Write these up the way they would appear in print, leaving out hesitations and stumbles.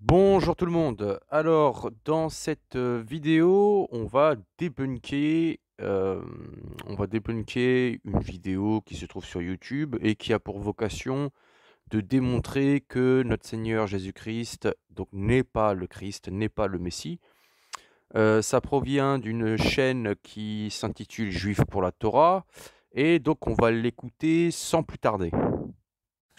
Bonjour tout le monde. Alors, dans cette vidéo, on va débunker une vidéo qui se trouve sur YouTube et qui a pour vocation de démontrer que notre Seigneur Jésus-Christ donc n'est pas le Christ, n'est pas le Messie. Ça provient d'une chaîne qui s'intitule Juifs pour la Torah et donc on va l'écouter sans plus tarder.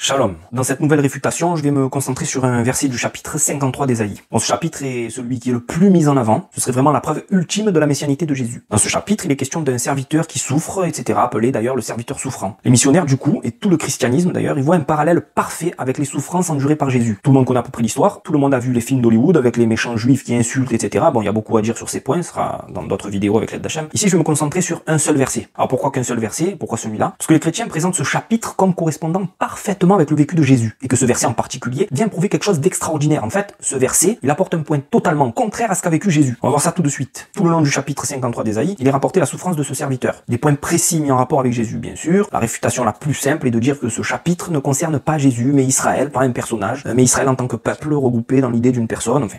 Shalom. Dans cette nouvelle réfutation, je vais me concentrer sur un verset du chapitre 53 d'Ésaïe. Bon, ce chapitre est celui qui est le plus mis en avant. Ce serait vraiment la preuve ultime de la messianité de Jésus. Dans ce chapitre, il est question d'un serviteur qui souffre, etc., appelé d'ailleurs le serviteur souffrant. Les missionnaires, du coup, et tout le christianisme d'ailleurs, ils voient un parallèle parfait avec les souffrances endurées par Jésus. Tout le monde connaît à peu près l'histoire, tout le monde a vu les films d'Hollywood avec les méchants juifs qui insultent, etc. Bon, il y a beaucoup à dire sur ces points, ce sera dans d'autres vidéos avec l'aide d'Hachem. Ici, je vais me concentrer sur un seul verset. Alors pourquoi qu'un seul verset? Pourquoi celui-là? Parce que les chrétiens présentent ce chapitre comme correspondant parfaitement avec le vécu de Jésus. Et que ce verset en particulier vient prouver quelque chose d'extraordinaire. En fait, ce verset, il apporte un point totalement contraire à ce qu'a vécu Jésus. On va voir ça tout de suite. Tout le long du chapitre 53 d'Ésaïe, il est rapporté la souffrance de ce serviteur. Des points précis mis en rapport avec Jésus, bien sûr. La réfutation la plus simple est de dire que ce chapitre ne concerne pas Jésus, mais Israël, pas un personnage, mais Israël en tant que peuple regroupé dans l'idée d'une personne, enfin.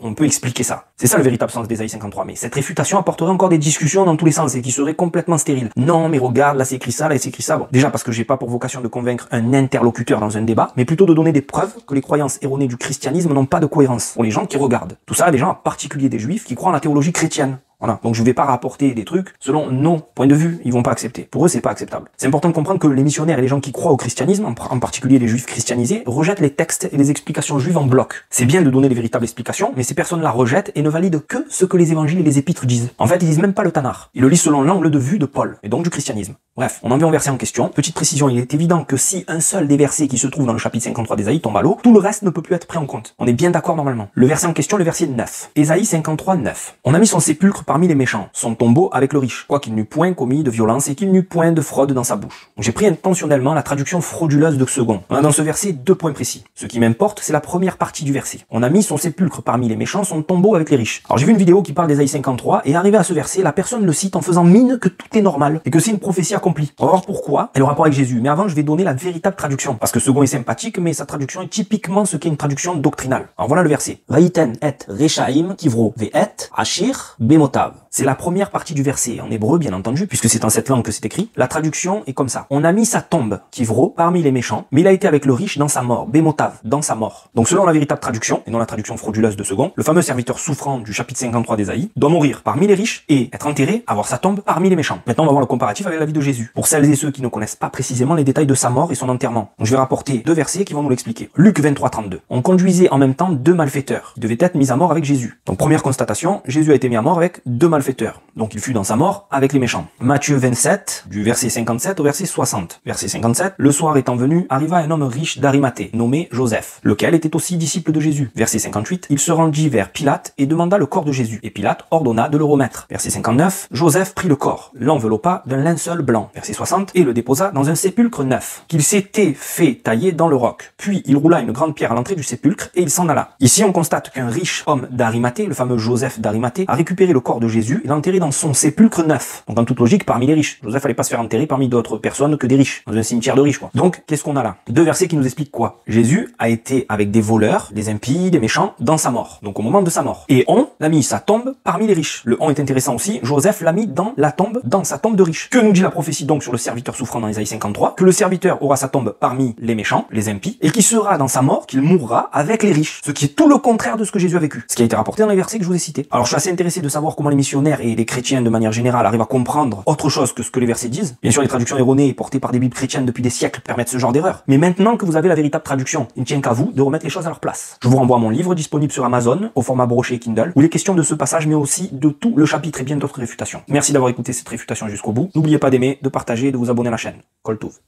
On peut expliquer ça. C'est ça le véritable sens d'Ésaïe 53. Mais cette réfutation apporterait encore des discussions dans tous les sens et qui seraient complètement stériles. Non, mais regarde, là c'est écrit ça, là c'est écrit ça. Bon, déjà parce que j'ai pas pour vocation de convaincre un interlocuteur dans un débat, mais plutôt de donner des preuves que les croyances erronées du christianisme n'ont pas de cohérence pour les gens qui regardent. Tout ça, des gens en particulier des juifs qui croient en la théologie chrétienne. Voilà. Donc je vais pas rapporter des trucs selon nos points de vue, ils vont pas accepter. Pour eux, c'est pas acceptable. C'est important de comprendre que les missionnaires et les gens qui croient au christianisme, en particulier les juifs christianisés, rejettent les textes et les explications juives en bloc. C'est bien de donner les véritables explications, mais ces personnes-là rejettent et ne valident que ce que les évangiles et les épîtres disent. En fait, ils disent même pas le Tanakh. Ils le lisent selon l'angle de vue de Paul, et donc du christianisme. Bref, on en vient au verset en question. Petite précision, il est évident que si un seul des versets qui se trouve dans le chapitre 53 d'Ésaïe tombe à l'eau, tout le reste ne peut plus être pris en compte. On est bien d'accord normalement. Le verset en question, le verset 9. Ésaïe 53, 9. On a mis son sépulcre parmi les méchants, son tombeau avec le riche, quoiqu'il n'eût point commis de violence et qu'il n'eût point de fraude dans sa bouche. J'ai pris intentionnellement la traduction frauduleuse de second. On a dans ce verset deux points précis. Ce qui m'importe, c'est la première partie du verset. On a mis son sépulcre parmi les méchants, son tombeau avec les riches. Alors j'ai vu une vidéo qui parle d'Ésaïe 53 et arrivé à ce verset, la personne le cite en faisant mine que tout est normal et que c'est une prophétie accomplie. On va voir pourquoi et le rapport avec Jésus. Mais avant, je vais donner la véritable traduction parce que second est sympathique, mais sa traduction est typiquement ce qu'est une traduction doctrinale. Alors voilà le verset. Vaïten et Rechaim kivro ve et Ashir bemotav. C'est la première partie du verset, en hébreu bien entendu, puisque c'est en cette langue que c'est écrit. La traduction est comme ça. On a mis sa tombe, Kivro, parmi les méchants, mais il a été avec le riche dans sa mort, Bemotav, dans sa mort. Donc selon la véritable traduction, et non la traduction frauduleuse de second, le fameux serviteur souffrant du chapitre 53 d'Ésaïe doit mourir parmi les riches et être enterré, avoir sa tombe parmi les méchants. Maintenant on va voir le comparatif avec la vie de Jésus, pour celles et ceux qui ne connaissent pas précisément les détails de sa mort et son enterrement. Donc je vais rapporter deux versets qui vont nous l'expliquer. Luc 23, 32. On conduisait en même temps deux malfaiteurs. Ils devaient être mis à mort avec Jésus. Donc première constatation, Jésus a été mis à mort avec deux malfaiteurs. Donc il fut dans sa mort avec les méchants. Matthieu 27, du verset 57 au verset 60. Verset 57, le soir étant venu, arriva un homme riche d'Arimathée, nommé Joseph, lequel était aussi disciple de Jésus. Verset 58, il se rendit vers Pilate et demanda le corps de Jésus. Et Pilate ordonna de le remettre. Verset 59, Joseph prit le corps, l'enveloppa d'un linceul blanc. Verset 60, et le déposa dans un sépulcre neuf, qu'il s'était fait tailler dans le roc. Puis il roula une grande pierre à l'entrée du sépulcre et il s'en alla. Ici on constate qu'un riche homme d'Arimathée, le fameux Joseph d'Arimathée, a récupéré le corps de Jésus et l'a enterré dans son sépulcre neuf. Donc, dans toute logique, parmi les riches. Joseph allait pas se faire enterrer parmi d'autres personnes que des riches. Dans un cimetière de riches, quoi. Donc, qu'est-ce qu'on a là? Deux versets qui nous expliquent quoi? Jésus a été avec des voleurs, des impies, des méchants, dans sa mort. Donc, au moment de sa mort. Et on l'a mis sa tombe parmi les riches. Le on est intéressant aussi. Joseph l'a mis dans la tombe, dans sa tombe de riche. Que nous dit la prophétie donc sur le serviteur souffrant dans Ésaïe 53? Que le serviteur aura sa tombe parmi les méchants, les impies, et qui sera dans sa mort, qu'il mourra avec les riches. Ce qui est tout le contraire de ce que Jésus a vécu. Ce qui a été rapporté dans les versets que je vous ai cités. Alors, je suis assez intéressé de savoir comment les missionnaires et les chrétiens de manière générale arrivent à comprendre autre chose que ce que les versets disent. Bien sûr, les traductions erronées portées par des bibles chrétiennes depuis des siècles permettent ce genre d'erreur. Mais maintenant que vous avez la véritable traduction, il ne tient qu'à vous de remettre les choses à leur place. Je vous renvoie à mon livre disponible sur Amazon, au format broché Kindle, où il est question de ce passage, mais aussi de tout le chapitre et bien d'autres réfutations. Merci d'avoir écouté cette réfutation jusqu'au bout. N'oubliez pas d'aimer, de partager et de vous abonner à la chaîne. Kol Tov.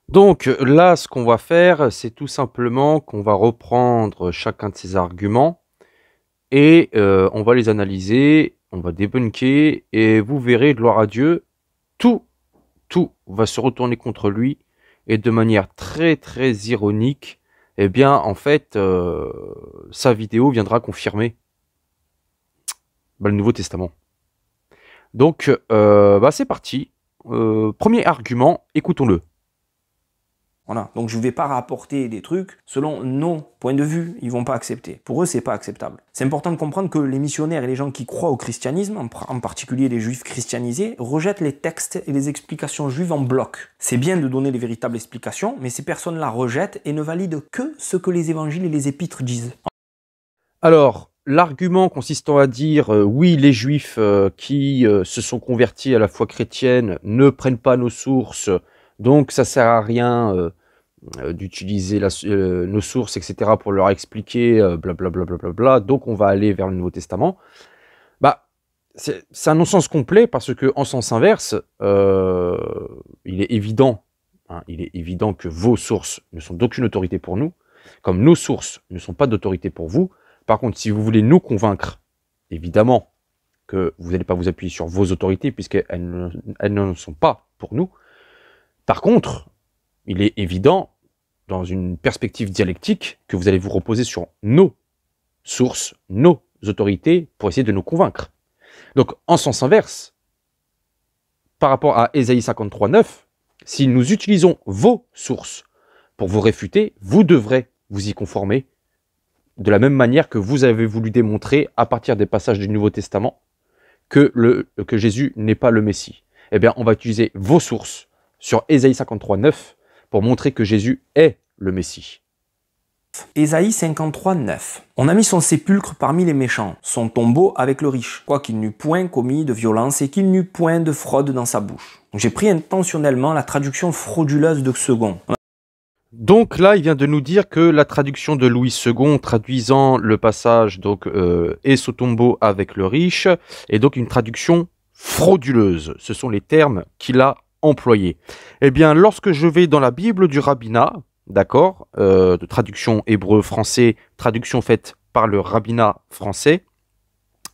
Donc là, ce qu'on va faire, c'est tout simplement qu'on va reprendre chacun de ces arguments et on va les analyser, on va débunker et vous verrez, gloire à Dieu, tout va se retourner contre lui et de manière très très ironique, eh bien en fait, sa vidéo viendra confirmer le Nouveau Testament. Donc c'est parti. Premier argument, écoutons-le. Voilà. Donc je ne vais pas rapporter des trucs selon nos points de vue, ils vont pas accepter. Pour eux, c'est pas acceptable. C'est important de comprendre que les missionnaires et les gens qui croient au christianisme, en particulier les juifs christianisés, rejettent les textes et les explications juives en bloc. C'est bien de donner les véritables explications, mais ces personnes-là rejettent et ne valident que ce que les évangiles et les épîtres disent. Alors, l'argument consistant à dire oui, les juifs qui se sont convertis à la foi chrétienne ne prennent pas nos sources, donc ça sert à rien d'utiliser nos sources, etc. pour leur expliquer blablabla, donc on va aller vers le Nouveau Testament. Bah, c'est un non-sens complet parce que en sens inverse, il est évident que vos sources ne sont d'aucune autorité pour nous, comme nos sources ne sont pas d'autorité pour vous. Par contre, si vous voulez nous convaincre, évidemment que vous n'allez pas vous appuyer sur vos autorités puisqu'elles ne sont pas pour nous. Par contre, il est évident, dans une perspective dialectique, que vous allez vous reposer sur nos sources, nos autorités, pour essayer de nous convaincre. Donc, en sens inverse, par rapport à Ésaïe 53:9, si nous utilisons vos sources pour vous réfuter, vous devrez vous y conformer de la même manière que vous avez voulu démontrer, à partir des passages du Nouveau Testament, que Jésus n'est pas le Messie. Eh bien, on va utiliser vos sources sur Ésaïe 53:9 pour montrer que Jésus est le Messie. Ésaïe 53:9. On a mis son sépulcre parmi les méchants, son tombeau avec le riche, quoiqu'il n'eût point commis de violence et qu'il n'eût point de fraude dans sa bouche. J'ai pris intentionnellement la traduction frauduleuse de Second. Donc là, il vient de nous dire que la traduction de Louis II, traduisant le passage donc et son tombeau avec le riche, est donc une traduction frauduleuse. Ce sont les termes qu'il a employés. Eh bien, lorsque je vais dans la Bible du rabbinat, d'accord, de traduction hébreu-français, traduction faite par le rabbinat français,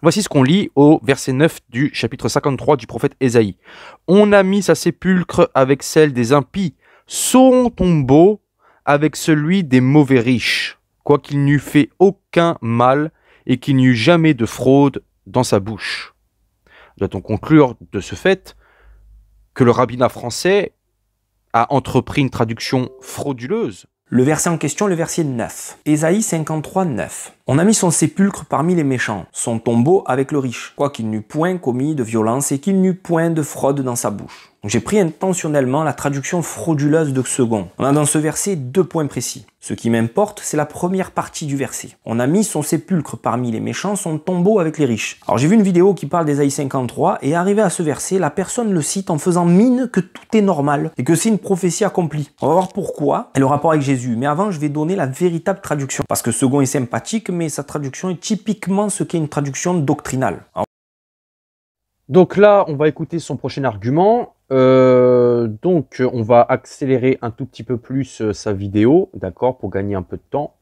voici ce qu'on lit au verset 9 du chapitre 53 du prophète Ésaïe. « On a mis sa sépulcre avec celle des impies, son tombeau avec celui des mauvais riches, quoiqu'il n'eût fait aucun mal et qu'il n'y eût jamais de fraude dans sa bouche. » Doit-on conclure de ce fait que le rabbinat français a entrepris une traduction frauduleuse? Le verset en question, le verset 9. Ésaïe 53:9. On a mis son sépulcre parmi les méchants, son tombeau avec le riche, quoiqu'il n'eût point commis de violence et qu'il n'eût point de fraude dans sa bouche. J'ai pris intentionnellement la traduction frauduleuse de Second. On a dans ce verset deux points précis. Ce qui m'importe, c'est la première partie du verset. On a mis son sépulcre parmi les méchants, son tombeau avec les riches. Alors j'ai vu une vidéo qui parle d'Ésaïe 53 et arrivé à ce verset, la personne le cite en faisant mine que tout est normal et que c'est une prophétie accomplie. On va voir pourquoi et le rapport avec Jésus. Mais avant, je vais donner la véritable traduction. Parce que Second est sympathique, mais sa traduction est typiquement ce qu'est une traduction doctrinale. Alors, donc là, on va écouter son prochain argument. Donc, on va accélérer un tout petit peu plus sa vidéo, d'accord, pour gagner un peu de temps,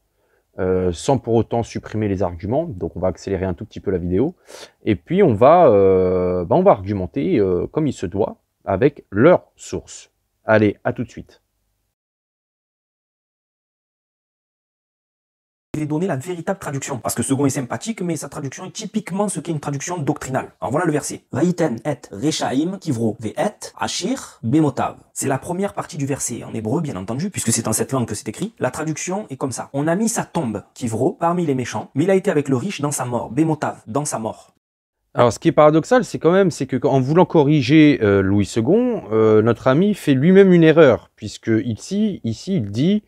sans pour autant supprimer les arguments. Donc, on va accélérer un tout petit peu la vidéo. Et puis, on va argumenter comme il se doit, avec leur source. Allez, à tout de suite. je vais donner la véritable traduction. Parce que Second est sympathique, mais sa traduction est typiquement ce qu'est une traduction doctrinale. Alors voilà le verset. Vaïten et Rechaim kivro ve et Ashir bemotav. C'est la première partie du verset, en hébreu bien entendu, puisque c'est en cette langue que c'est écrit. La traduction est comme ça. On a mis sa tombe, kivro, parmi les méchants, mais il a été avec le riche dans sa mort, bemotav, dans sa mort. Alors, ce qui est paradoxal, c'est qu'en voulant corriger Louis II, notre ami fait lui-même une erreur, puisque ici il dit,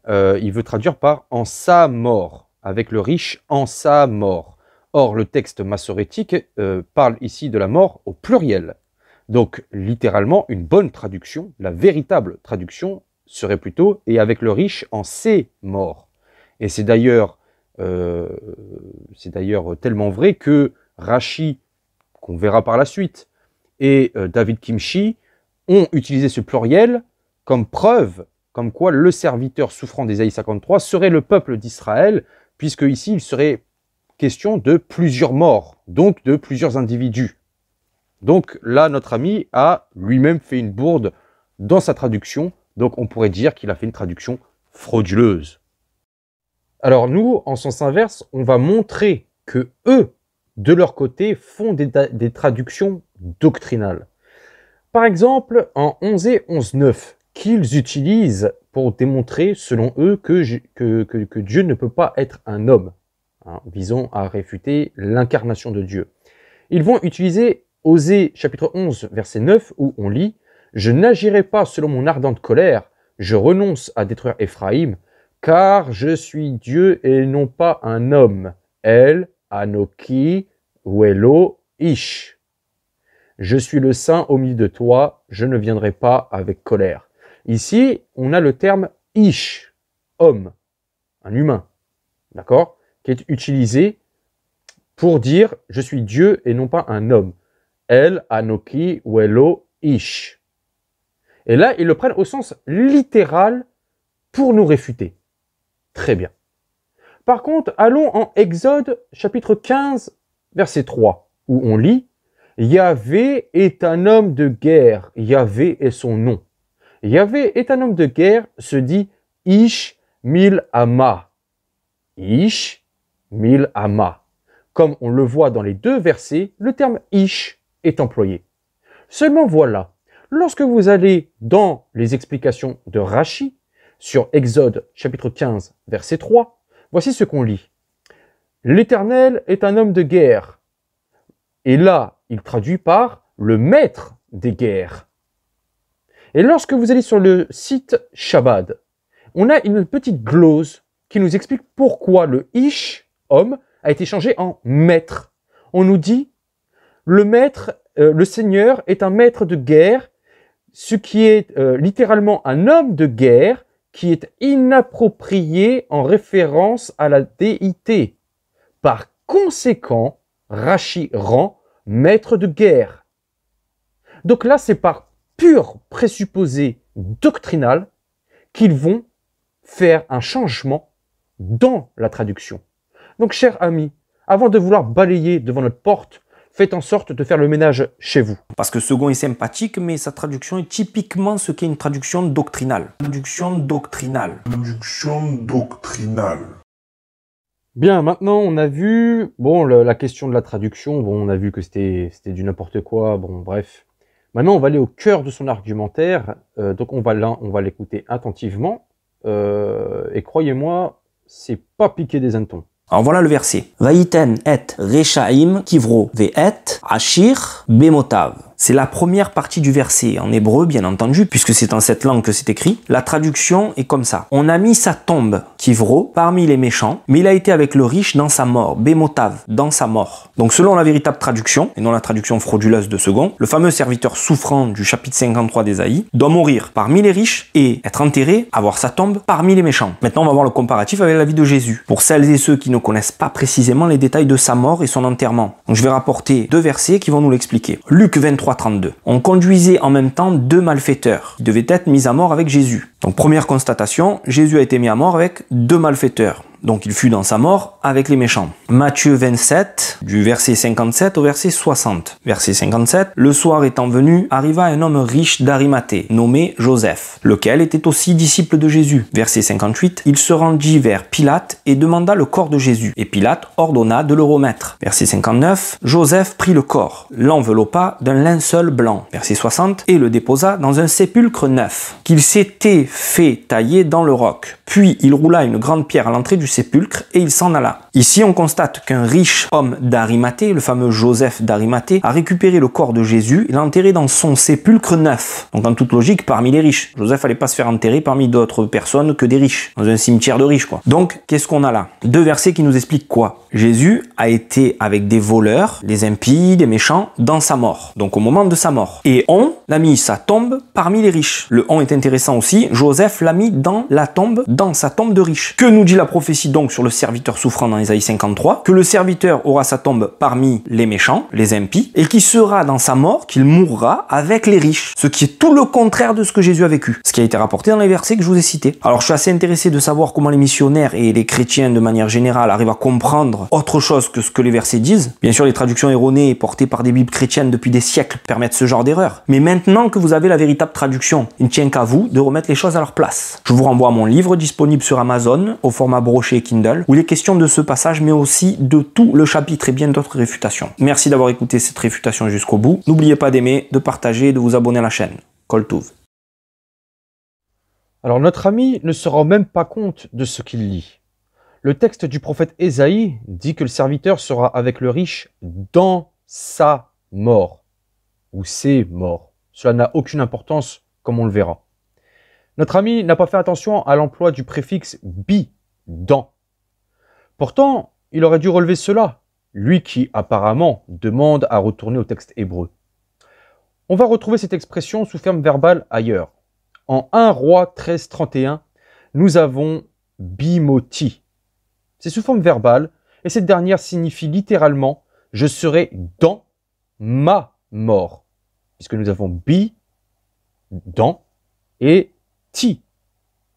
il veut traduire par « en sa mort », avec le riche « en sa mort ». Or, le texte massorétique parle ici de la mort au pluriel. Donc, littéralement, une bonne traduction, la véritable traduction, serait plutôt « et avec le riche en ses morts ». Et c'est d'ailleurs tellement vrai que Rashi, qu'on verra par la suite, et David Kimchi ont utilisé ce pluriel comme preuve, comme quoi le serviteur souffrant d'Ésaïe 53 serait le peuple d'Israël, puisque ici il serait question de plusieurs morts, donc de plusieurs individus. Donc là, notre ami a lui-même fait une bourde dans sa traduction, donc on pourrait dire qu'il a fait une traduction frauduleuse. Alors nous, en sens inverse, on va montrer que eux, de leur côté, font des traductions doctrinales. Par exemple, en 11 et 11.9, qu'ils utilisent pour démontrer, selon eux, que Dieu ne peut pas être un homme, hein, visant à réfuter l'incarnation de Dieu. Ils vont utiliser Osée chapitre 11, verset 9, où on lit « Je n'agirai pas selon mon ardente colère, je renonce à détruire Éphraïm, car je suis Dieu et non pas un homme. El, Anoki, Uelo, Ish. Je suis le saint au milieu de toi, je ne viendrai pas avec colère. » Ici, on a le terme Ish, homme, un humain, d'accord, qui est utilisé pour dire « je suis Dieu et non pas un homme ». El, Anoki, Uelo, Ish. Et là, ils le prennent au sens littéral pour nous réfuter. Très bien. Par contre, allons en Exode chapitre 15, verset 3, où on lit « Yahvé est un homme de guerre, Yahvé est son nom. Yahvé est un homme de guerre, se dit Ish Mil'ama. Ish Mil'ama. » Comme on le voit dans les deux versets, le terme Ish est employé. Seulement voilà, lorsque vous allez dans les explications de Rashi, sur Exode chapitre 15, verset 3, voici ce qu'on lit. « L'Éternel est un homme de guerre. » Et là, il traduit par « le maître des guerres ». Et lorsque vous allez sur le site Shabbat, on a une petite glose qui nous explique pourquoi le Ish, homme, a été changé en maître. On nous dit le maître, le Seigneur est un maître de guerre, ce qui est littéralement un homme de guerre qui est inapproprié en référence à la déité. Par conséquent, Rashi rend maître de guerre. Donc là, c'est par pur présupposé doctrinal qu'ils vont faire un changement dans la traduction. Donc, chers amis, avant de vouloir balayer devant notre porte, faites en sorte de faire le ménage chez vous. Parce que second est sympathique, mais sa traduction est typiquement ce qu'est une traduction doctrinale. Traduction doctrinale. Traduction doctrinale. Bien, maintenant on a vu, bon, la question de la traduction, bon, on a vu que c'était du n'importe quoi, bon, bref. Maintenant, on va aller au cœur de son argumentaire, donc on va l'écouter attentivement, et croyez-moi, c'est pas piquer des hannetons. Alors voilà le verset. Vaïten et Rechaim kivro ve et Ashir bemotav. C'est la première partie du verset, en hébreu bien entendu, puisque c'est en cette langue que c'est écrit. La traduction est comme ça. On a mis sa tombe, Kivro, parmi les méchants, mais il a été avec le riche dans sa mort, Bemotav, dans sa mort. Donc selon la véritable traduction, et non la traduction frauduleuse de second, le fameux serviteur souffrant du chapitre 53 d'Ésaïe doit mourir parmi les riches et être enterré, avoir sa tombe parmi les méchants. Maintenant on va voir le comparatif avec la vie de Jésus, pour celles et ceux qui ne connaissent pas précisément les détails de sa mort et son enterrement. Donc je vais rapporter deux versets qui vont nous l'expliquer. Luc 23, 32. On conduisait en même temps deux malfaiteurs qui devaient être mis à mort avec Jésus. Donc première constatation, Jésus a été mis à mort avec deux malfaiteurs. Donc il fut dans sa mort avec les méchants. Matthieu 27, du verset 57 au verset 60. Verset 57, le soir étant venu, arriva un homme riche d'Arimathée, nommé Joseph, lequel était aussi disciple de Jésus. Verset 58, il se rendit vers Pilate et demanda le corps de Jésus. Et Pilate ordonna de le remettre. Verset 59, Joseph prit le corps, l'enveloppa d'un linceul blanc. Verset 60, et le déposa dans un sépulcre neuf, qu'il s'était fait tailler dans le roc. Puis il roula une grande pierre à l'entrée du sépulcre et il s'en alla. Ici, on constate qu'un riche homme d'Arimathée, le fameux Joseph d'Arimathée, a récupéré le corps de Jésus et l'a enterré dans son sépulcre neuf. Donc en toute logique, parmi les riches. Joseph allait pas se faire enterrer parmi d'autres personnes que des riches, dans un cimetière de riches, quoi. Donc, qu'est-ce qu'on a là? Deux versets qui nous expliquent quoi? Jésus a été avec des voleurs, des impies, des méchants, dans sa mort. Donc au moment de sa mort. Et on l'a mis sa tombe parmi les riches. Le on est intéressant aussi. Joseph l'a mis dans la tombe, dans sa tombe de riche. Que nous dit la prophétie donc sur le serviteur souffrant dans Ésaïe 53? Que le serviteur aura sa tombe parmi les méchants, les impies, et qui sera dans sa mort, qu'il mourra avec les riches. Ce qui est tout le contraire de ce que Jésus a vécu. Ce qui a été rapporté dans les versets que je vous ai cités. Alors je suis assez intéressé de savoir comment les missionnaires et les chrétiens de manière générale arrivent à comprendre autre chose que ce que les versets disent. Bien sûr, les traductions erronées portées par des bibles chrétiennes depuis des siècles permettent ce genre d'erreur. Mais maintenant que vous avez la véritable traduction, il ne tient qu'à vous de remettre les choses à leur place. Je vous renvoie à mon livre disponible sur Amazon au format broché Kindle, où il est question de ce passage, mais aussi de tout le chapitre et bien d'autres réfutations. Merci d'avoir écouté cette réfutation jusqu'au bout. N'oubliez pas d'aimer, de partager et de vous abonner à la chaîne. Kol Tuv. Alors notre ami ne se rend même pas compte de ce qu'il lit. Le texte du prophète Ésaïe dit que le serviteur sera avec le riche dans sa mort, ou ses morts. Cela n'a aucune importance, comme on le verra. Notre ami n'a pas fait attention à l'emploi du préfixe « bi », « dans ». Pourtant, il aurait dû relever cela, lui qui apparemment demande à retourner au texte hébreu. On va retrouver cette expression sous forme verbale ailleurs. En 1 Roi 13, 31, nous avons « bimoti ». C'est sous forme verbale, et cette dernière signifie littéralement « je serai dans ma mort », puisque nous avons « bi », « dans » et « ti »,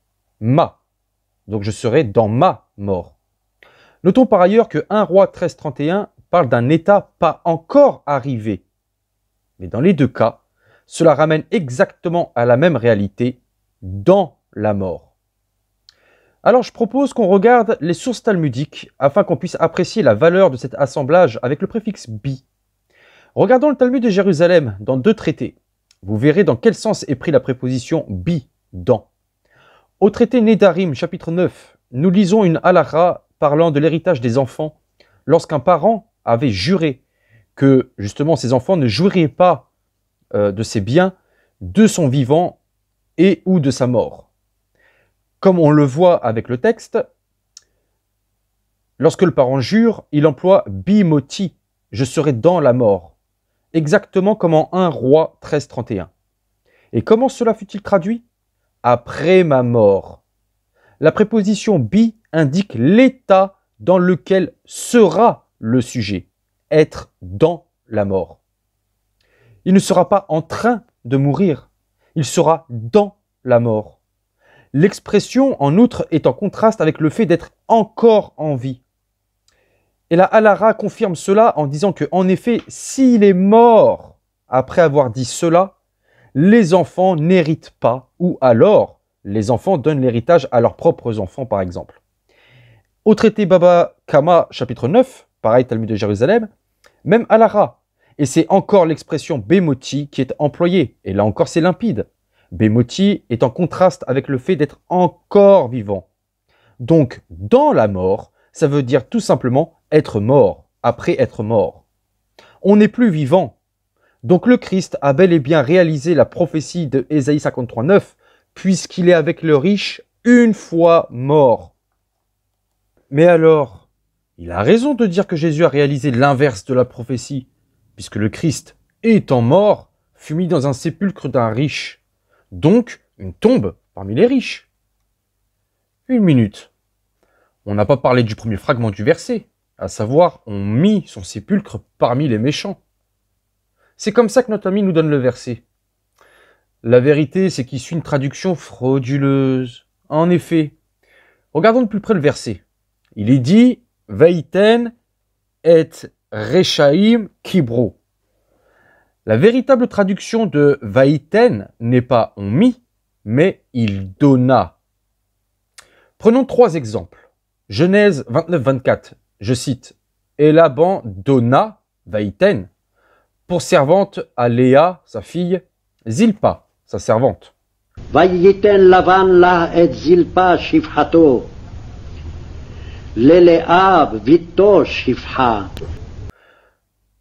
« ma ». Donc je serai dans ma mort. Notons par ailleurs que 1 Roi 13, 31 parle d'un état pas encore arrivé. Mais dans les deux cas, cela ramène exactement à la même réalité, dans la mort. Alors je propose qu'on regarde les sources talmudiques afin qu'on puisse apprécier la valeur de cet assemblage avec le préfixe « bi ». Regardons le Talmud de Jérusalem dans 2 traités. Vous verrez dans quel sens est pris la préposition « bi », « dans ». Au traité Nédarim, chapitre 9, nous lisons une halakha parlant de l'héritage des enfants lorsqu'un parent avait juré que justement ses enfants ne jouiraient pas de ses biens de son vivant et ou de sa mort. Comme on le voit avec le texte, lorsque le parent jure, il emploie « bimoti », je serai dans la mort, exactement comme en 1 Roi 13, 31. Et comment cela fut-il traduit ? Après ma mort. La préposition « bi » indique l'état dans lequel sera le sujet, être dans la mort. Il ne sera pas en train de mourir, il sera dans la mort. L'expression, en outre, est en contraste avec le fait d'être encore en vie. Et la halakha confirme cela en disant que, en effet, s'il est mort après avoir dit cela, les enfants n'héritent pas, ou alors les enfants donnent l'héritage à leurs propres enfants, par exemple. Au traité Baba Kama, chapitre 9, pareil, Talmud de Jérusalem, même halakha, et c'est encore l'expression bémoti qui est employée, et là encore c'est limpide. Bémoti est en contraste avec le fait d'être encore vivant. Donc, dans la mort, ça veut dire tout simplement être mort, après être mort. On n'est plus vivant. Donc le Christ a bel et bien réalisé la prophétie de Ésaïe 53, 9, puisqu'il est avec le riche une fois mort. Mais alors, il a raison de dire que Jésus a réalisé l'inverse de la prophétie, puisque le Christ, étant mort, fut mis dans un sépulcre d'un riche, donc une tombe parmi les riches. Une minute. On n'a pas parlé du premier fragment du verset, à savoir, on mit son sépulcre parmi les méchants. C'est comme ça que notre ami nous donne le verset. La vérité, c'est qu'il suit une traduction frauduleuse. En effet, regardons de plus près le verset. Il est dit « Vaïten et Rechaim Kibro ». La véritable traduction de « Vaïten » n'est pas « on mit », mais « il donna ». Prenons 3 exemples. Genèse 29, 24, je cite « Et Laban donna, Vaïten » pour servante à Léa, sa fille, Zilpa, sa servante. Vayiten Lavan la et Zilpa shifhato, Leleah vito shifha.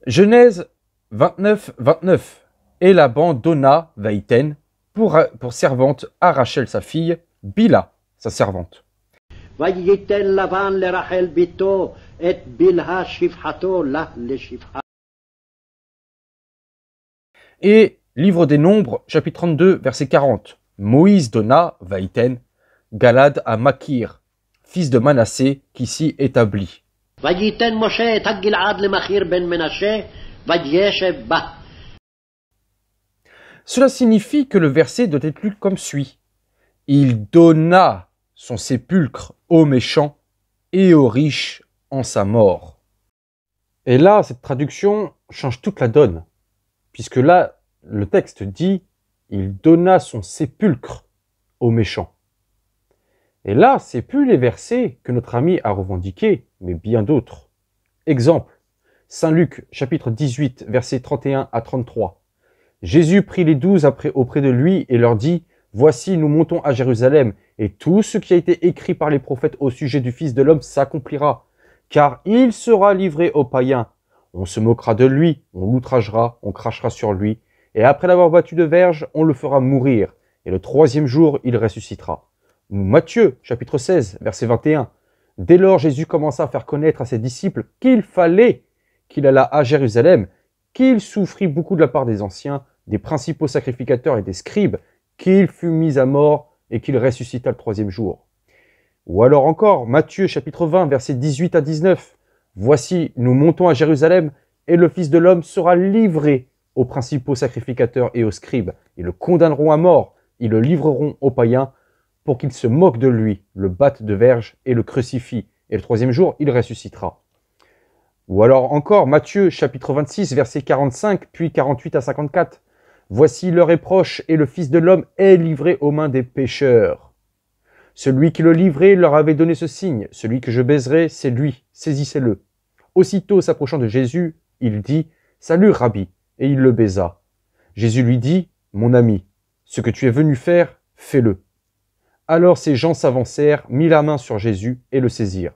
Genèse 29, 29. Et Laban donna Vaïten pour servante à Rachel, sa fille, Bila, sa servante. Vayiten Lavan le Rachel vito et Bilha shifhato la le shifha. Et livre des Nombres, chapitre 32, verset 40. Moïse donna, Vaïten, Galad à Makir, fils de Manassé, qui s'y établit. Vayiten Moshe et Gilad le Machir ben Menashe, Vayeshev ba. Cela signifie que le verset doit être lu comme suit. Il donna son sépulcre aux méchants et aux riches en sa mort. Et là, cette traduction change toute la donne. Puisque là, le texte dit « Il donna son sépulcre aux méchants ». Et là, c'est plus les versets que notre ami a revendiqués, mais bien d'autres. Exemple, Saint Luc, chapitre 18, versets 31 à 33. Jésus prit les 12 auprès de lui et leur dit « Voici, nous montons à Jérusalem, et tout ce qui a été écrit par les prophètes au sujet du Fils de l'homme s'accomplira. Car il sera livré aux païens. On se moquera de lui, on l'outragera, on crachera sur lui, et après l'avoir battu de verge, on le fera mourir, et le troisième jour, il ressuscitera. Matthieu, chapitre 16, verset 21. Dès lors, Jésus commença à faire connaître à ses disciples qu'il fallait qu'il allât à Jérusalem, qu'il souffrit beaucoup de la part des anciens, des principaux sacrificateurs et des scribes, qu'il fut mis à mort et qu'il ressuscita le troisième jour. Ou alors encore, Matthieu chapitre 20, versets 18 à 19. Voici, nous montons à Jérusalem, et le Fils de l'homme sera livré aux principaux sacrificateurs et aux scribes. Ils le condamneront à mort, ils le livreront aux païens, pour qu'ils se moquent de lui, le battent de verge et le crucifient. Et le troisième jour, il ressuscitera. Ou alors encore, Matthieu chapitre 26, versets 45, puis 48 à 54. Voici l'heure est proche, et le Fils de l'homme est livré aux mains des pécheurs. Celui qui le livrait leur avait donné ce signe. Celui que je baiserai, c'est lui, saisissez-le. Aussitôt s'approchant de Jésus, il dit « Salut, Rabbi !» et il le baisa. Jésus lui dit « Mon ami, ce que tu es venu faire, fais-le. » Alors ces gens s'avancèrent, mit la main sur Jésus et le saisirent.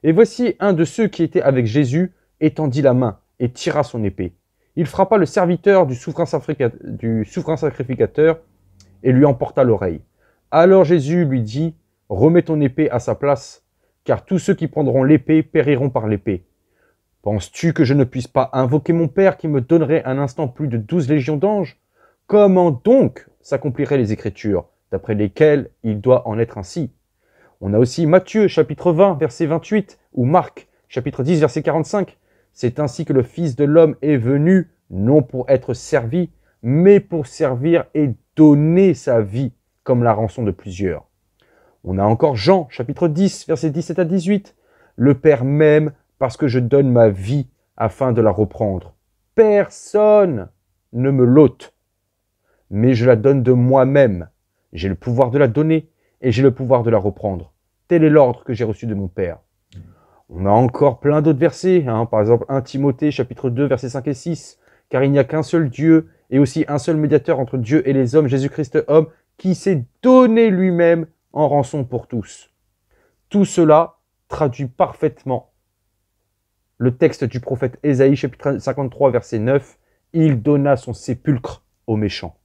Et voici un de ceux qui étaient avec Jésus étendit la main et tira son épée. Il frappa le serviteur du souverain sacrificateur et lui emporta l'oreille. Alors Jésus lui dit « Remets ton épée à sa place, car tous ceux qui prendront l'épée périront par l'épée. Penses-tu que je ne puisse pas invoquer mon Père qui me donnerait un instant plus de 12 légions d'anges? Comment donc s'accompliraient les Écritures, d'après lesquelles il doit en être ainsi ?» On a aussi Matthieu, chapitre 20, verset 28, ou Marc, chapitre 10, verset 45. C'est ainsi que le Fils de l'homme est venu, non pour être servi, mais pour servir et donner sa vie, comme la rançon de plusieurs. On a encore Jean, chapitre 10, verset 17 à 18. Le Père m'aime parce que je donne ma vie afin de la reprendre. Personne ne me l'ôte, mais je la donne de moi-même. J'ai le pouvoir de la donner et j'ai le pouvoir de la reprendre. Tel est l'ordre que j'ai reçu de mon Père. On a encore plein d'autres versets, par exemple 1 Timothée chapitre 2 versets 5 et 6. Car il n'y a qu'un seul Dieu et aussi un seul médiateur entre Dieu et les hommes, Jésus-Christ homme, qui s'est donné lui-même en rançon pour tous. Tout cela traduit parfaitement le texte du prophète Ésaïe chapitre 53 verset 9. Il donna son sépulcre aux méchants.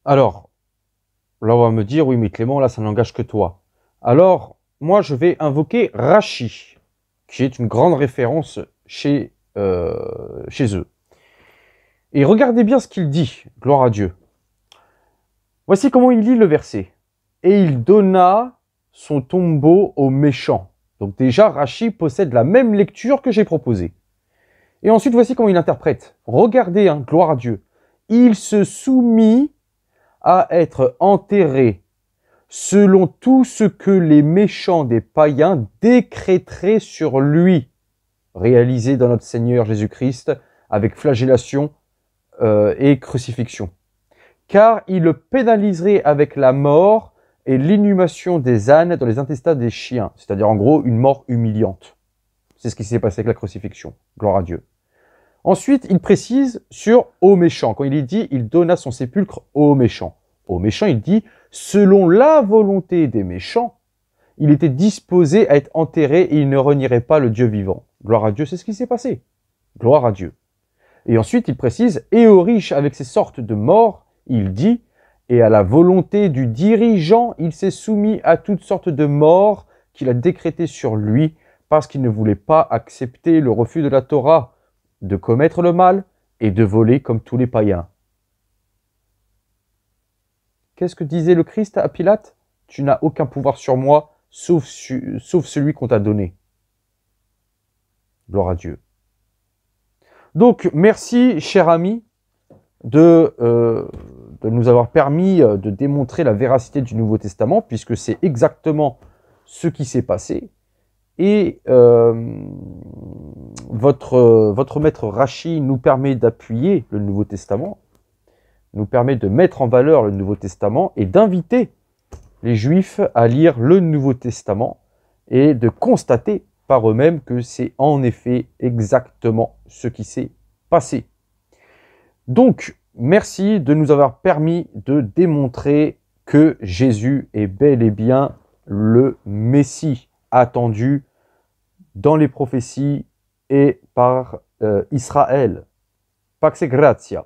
Alors, là on va me dire, oui mais Clément, là ça n'engage que toi. Alors, moi je vais invoquer Rachi, qui est une grande référence chez eux. Et regardez bien ce qu'il dit, gloire à Dieu. Voici comment il lit le verset. Et il donna son tombeau aux méchants. Donc déjà, Rachi possède la même lecture que j'ai proposée. Et ensuite, voici comment il interprète. Regardez, gloire à Dieu. Il se soumit à être enterré selon tout ce que les méchants des païens décréteraient sur lui, réalisé dans notre Seigneur Jésus-Christ avec flagellation et crucifixion. Car il le pénaliserait avec la mort et l'inhumation des ânes dans les intestins des chiens, c'est-à-dire en gros une mort humiliante. C'est ce qui s'est passé avec la crucifixion. Gloire à Dieu. Ensuite, il précise sur « aux méchants ». Quand il dit « il donna son sépulcre aux méchants ». Aux méchants, il dit « selon la volonté des méchants, il était disposé à être enterré et il ne renierait pas le Dieu vivant. » Gloire à Dieu, c'est ce qui s'est passé. Gloire à Dieu. Et ensuite, il précise « et aux riches avec ces sortes de morts, il dit « et à la volonté du dirigeant, il s'est soumis à toutes sortes de morts qu'il a décrétées sur lui parce qu'il ne voulait pas accepter le refus de la Torah, de commettre le mal et de voler comme tous les païens. » Qu'est-ce que disait le Christ à Pilate? « Tu n'as aucun pouvoir sur moi, sauf celui qu'on t'a donné. » Gloire à Dieu. Donc, merci, cher ami, de nous avoir permis de démontrer la véracité du Nouveau Testament, puisque c'est exactement ce qui s'est passé. Et votre maître Rachi nous permet d'appuyer le Nouveau Testament, nous permet de mettre en valeur le Nouveau Testament et d'inviter les Juifs à lire le Nouveau Testament et de constater par eux-mêmes que c'est en effet exactement ce qui s'est passé. Donc, merci de nous avoir permis de démontrer que Jésus est bel et bien le Messie attendu dans les prophéties et par Israël. Pax et gratia.